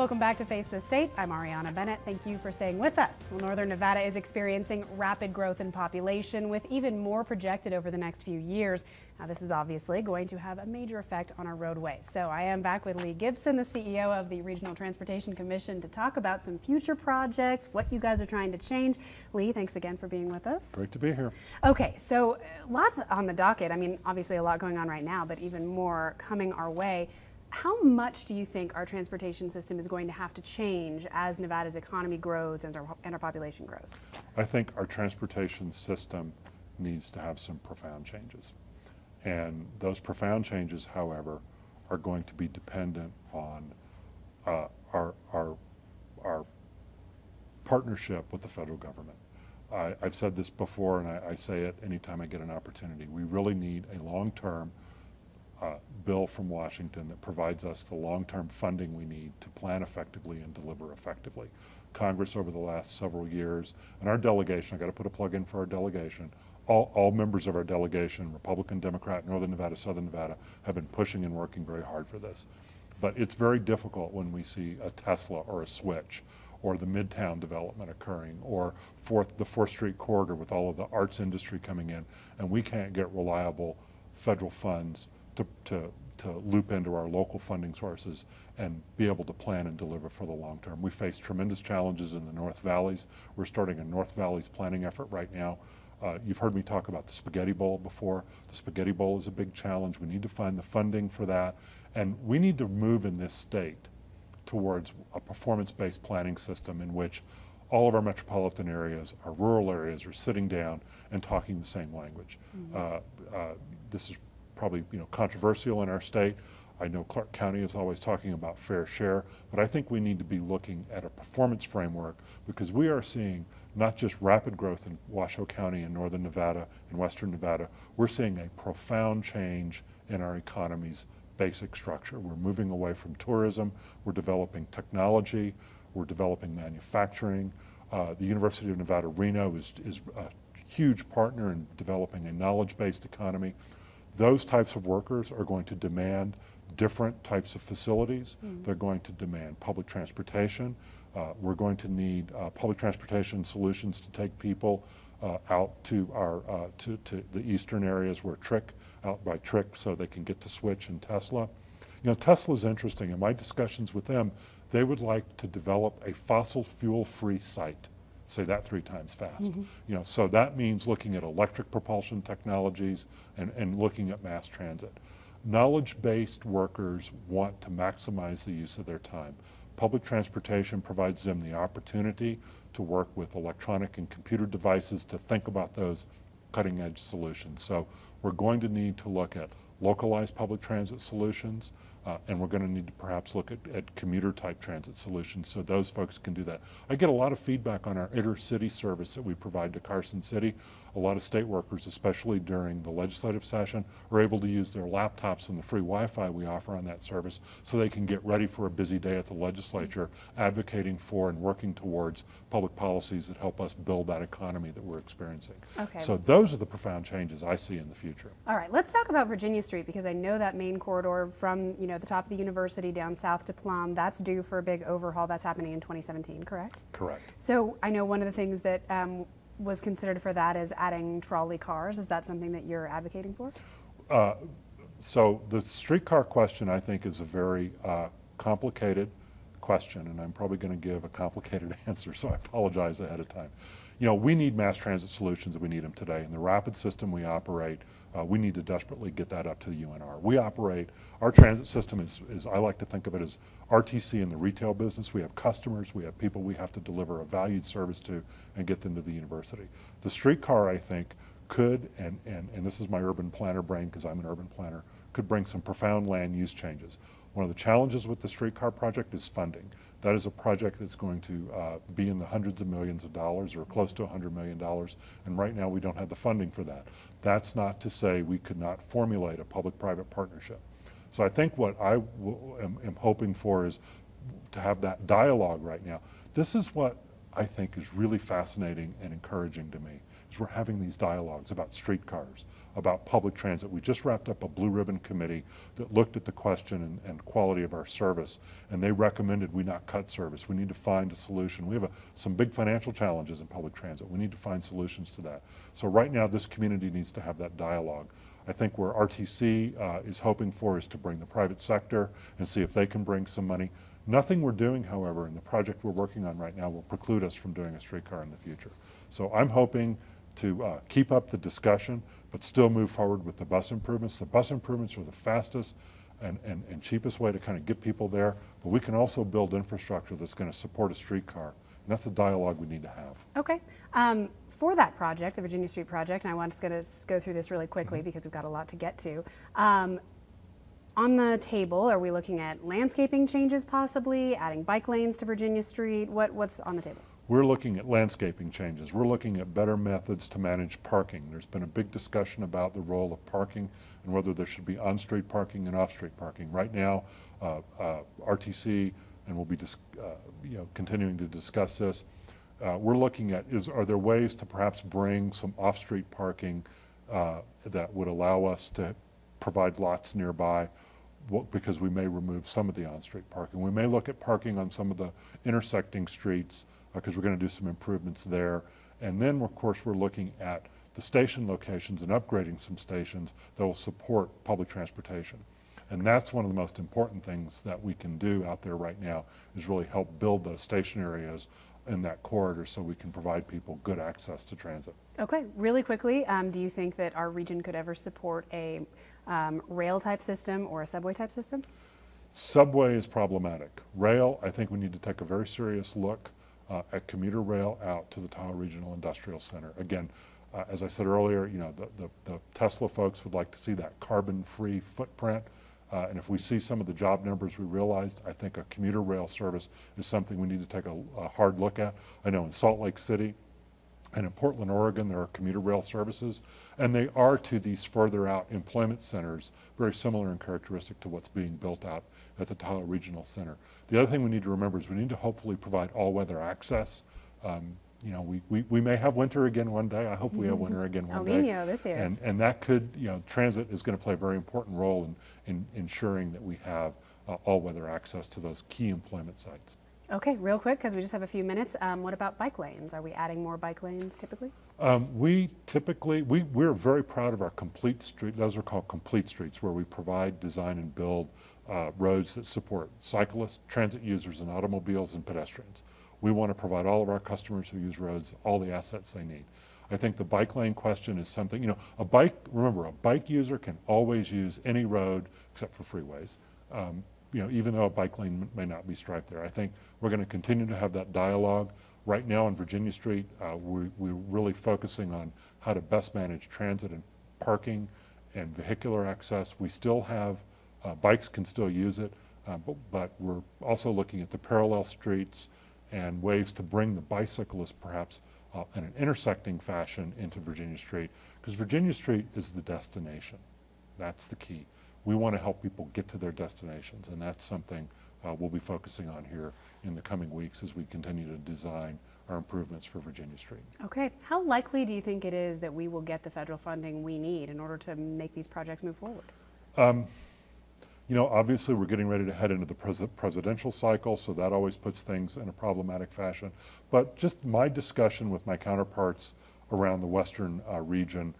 Welcome back to Face the State. I'm Ariana Bennett. Thank you for staying with us. Well, Northern Nevada is experiencing rapid growth in population, with even more projected over the next few years. Now, this is obviously going to have a major effect on our roadways. So I am back with Lee Gibson, the CEO of the Regional Transportation Commission, to talk about some future projects, what you guys are trying to change. Lee, thanks again for being with us. Great to be here. Okay, so lots on the docket. I mean, obviously a lot going on right now, but even more coming our way. How much do you think our transportation system is going to have to change as Nevada's economy grows and our population grows? I think our transportation system needs to have some profound changes. And those profound changes, however, are going to be dependent on our partnership with the federal government. I've said this before, and I say it anytime I get an opportunity. We really need a long-term bill from Washington that provides us the long-term funding we need to plan effectively and deliver effectively. Congress over the last several years, and our delegation, I got to put a plug in for our delegation, all members of our delegation, Republican, Democrat, Northern Nevada, Southern Nevada, have been pushing and working very hard for this. But it's very difficult when we see a Tesla or a Switch or the Midtown development occurring, or the 4th Street corridor with all of the arts industry coming in, and we can't get reliable federal funds to loop into our local funding sources and be able to plan and deliver for the long term. We face tremendous challenges in the North Valleys. We're starting a North Valleys planning effort right now. You've heard me talk about the Spaghetti Bowl before. The Spaghetti Bowl is a big challenge. We need to find the funding for that. And we need to move in this state towards a performance-based planning system in which all of our metropolitan areas, our rural areas, are sitting down and talking the same language. Mm-hmm. This is probably controversial in our state. I know Clark County is always talking about fair share, but I think we need to be looking at a performance framework, because we are seeing not just rapid growth in Washoe County and Northern Nevada and Western Nevada, we're seeing a profound change in our economy's basic structure. We're moving away from tourism, we're developing technology, we're developing manufacturing. The University of Nevada, Reno is a huge partner in developing a knowledge-based economy. Those types of workers are going to demand different types of facilities. They're going to demand public transportation. We're going to need public transportation solutions to take people out to to the eastern areas where out by Trick, so they can get to Switch and Tesla. Tesla's interesting. In my discussions with them, they would like to develop a fossil fuel-free site. Say that 3 times fast. Mm-hmm. So that means looking at electric propulsion technologies and looking at mass transit. Knowledge-based workers want to maximize the use of their time. Public transportation provides them the opportunity to work with electronic and computer devices to think about those cutting-edge solutions. So we're going to need to look at localized public transit solutions, and we're going to need to perhaps look at commuter-type transit solutions so those folks can do that. I get a lot of feedback on our intercity service that we provide to Carson City. A lot of state workers, especially during the legislative session, are able to use their laptops and the free Wi-Fi we offer on that service so they can get ready for a busy day at the legislature, advocating for and working towards public policies that help us build that economy that we're experiencing. Okay. So those are the profound changes I see in the future. All right, let's talk about Virginia Street, because I know that main corridor from the top of the university down south to Plum, that's due for a big overhaul. That's happening in 2017, correct? Correct. So I know one of the things that was considered for that is adding trolley cars. Is that something that you're advocating for? So the streetcar question, I think, is a very complicated question, and I'm probably going to give a complicated answer, so I apologize ahead of time. We need mass transit solutions, and we need them today. In the rapid system we operate, we need to desperately get that up to the UNR. Our transit system is, I like to think of it as RTC in the retail business. We have customers, we have people we have to deliver a valued service to and get them to the university. The streetcar, I think, could, and this is my urban planner brain because I'm an urban planner, could bring some profound land use changes. One of the challenges with the streetcar project is funding. That is a project that's going to be in the hundreds of millions of dollars, or close to $100 million, and right now we don't have the funding for that. That's not to say we could not formulate a public-private partnership. So I think what I am hoping for is to have that dialogue right now. This is what I think is really fascinating and encouraging to me is we're having these dialogues about streetcars, about public transit. We just wrapped up a blue ribbon committee that looked at the question and quality of our service, and they recommended we not cut service. We need to find a solution. We have some big financial challenges in public transit. We need to find solutions to that. So right now this community needs to have that dialogue. I think where RTC is hoping for is to bring the private sector and see if they can bring some money. Nothing we're doing, however, in the project we're working on right now will preclude us from doing a streetcar in the future. So I'm hoping to keep up the discussion, but still move forward with the bus improvements. The bus improvements are the fastest and cheapest way to kind of get people there, but we can also build infrastructure that's going to support a streetcar. And that's a dialogue we need to have. Okay. For that project, the Virginia Street project, and I want to go through this really quickly because we've got a lot to get to. On the table, are we looking at landscaping changes possibly, adding bike lanes to Virginia Street? What's on the table? We're looking at landscaping changes. We're looking at better methods to manage parking. There's been a big discussion about the role of parking and whether there should be on-street parking and off-street parking. Right now, RTC, and we'll be continuing to discuss this, we're looking at are there ways to perhaps bring some off-street parking that would allow us to provide lots nearby, because we may remove some of the on-street parking. We may look at parking on some of the intersecting streets because we're going to do some improvements there. And then, of course, we're looking at the station locations and upgrading some stations that will support public transportation. And that's one of the most important things that we can do out there right now is really help build the station areas in that corridor so we can provide people good access to transit. Okay, really quickly, do you think that our region could ever support a rail type system or a subway type system? Subway is problematic. Rail, I think we need to take a very serious look at commuter rail out to the Tahoe Regional Industrial Center. Again, as I said earlier, the Tesla folks would like to see that carbon-free footprint. And if we see some of the job numbers we realized, I think a commuter rail service is something we need to take a hard look at. I know in Salt Lake City and in Portland, Oregon, there are commuter rail services, and they are to these further out employment centers, very similar in characteristic to what's being built out at the Tahoe Regional Center. The other thing we need to remember is we need to hopefully provide all-weather access. We may have winter again one day. I hope we have winter again one day. El Nino this year. And that could, transit is going to play a very important role in ensuring that we have all-weather access to those key employment sites. Okay, real quick, because we just have a few minutes. What about bike lanes? Are we adding more bike lanes typically? We're very proud of our complete street. Those are called complete streets, where we provide, design, and build roads that support cyclists, transit users, and automobiles and pedestrians. We want to provide all of our customers who use roads all the assets they need. I think the bike lane question is something, remember, a bike user can always use any road except for freeways, even though a bike lane may not be striped there. I think we're going to continue to have that dialogue. Right now on Virginia Street, we're really focusing on how to best manage transit and parking and vehicular access. We still have, bikes can still use it, but we're also looking at the parallel streets and ways to bring the bicyclist perhaps in an intersecting fashion into Virginia Street, because Virginia Street is the destination. That's the key. We want to help people get to their destinations, and that's something we'll be focusing on here in the coming weeks as we continue to design our improvements for Virginia Street. Okay, how likely do you think it is that we will get the federal funding we need in order to make these projects move forward? Obviously we're getting ready to head into the presidential cycle, so that always puts things in a problematic fashion. But just my discussion with my counterparts around the Western region,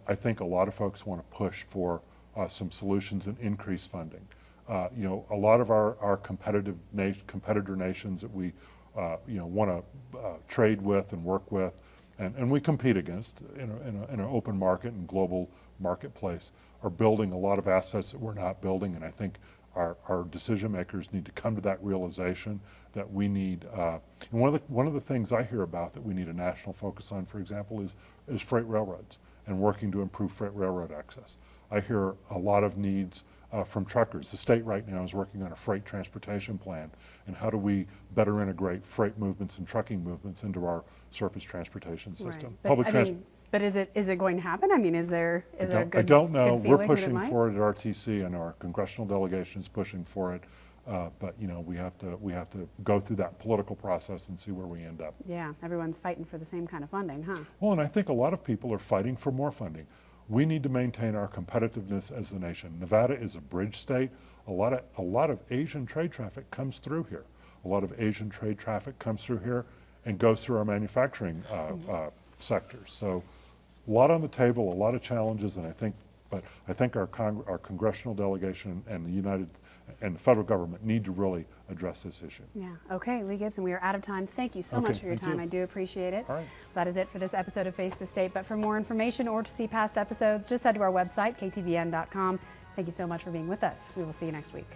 I think a lot of folks want to push for some solutions and increase funding. A lot of our competitor nations that we want to trade with and work with, and we compete against in an open market and global marketplace, are building a lot of assets that we're not building. And I think our decision makers need to come to that realization that we need. And one of the things I hear about that we need a national focus on, for example, is freight railroads and working to improve freight railroad access. I hear a lot of needs from truckers. The state right now is working on a freight transportation plan, and how do we better integrate freight movements and trucking movements into our surface transportation system. Right. But is it going to happen? I mean, is there a good I don't know. good We're feeling pushing that it might? for it at RTC, and our congressional delegation is pushing for it. But you know, we have to go through that political process and see where we end up. Yeah, everyone's fighting for the same kind of funding, huh? Well, and I think a lot of people are fighting for more funding. We need to maintain our competitiveness as a nation. Nevada is a bridge state. A lot of Asian trade traffic comes through here. A lot of Asian trade traffic comes through here and goes through our manufacturing sectors. So a lot on the table, a lot of challenges, and I think our congressional delegation and the federal government need to really address this issue. Yeah. Okay, Lee Gibson, we are out of time. Thank you so much for your time. I do appreciate it. All right. That is it for this episode of Face the State. But for more information or to see past episodes, just head to our website, ktvn.com. Thank you so much for being with us. We will see you next week.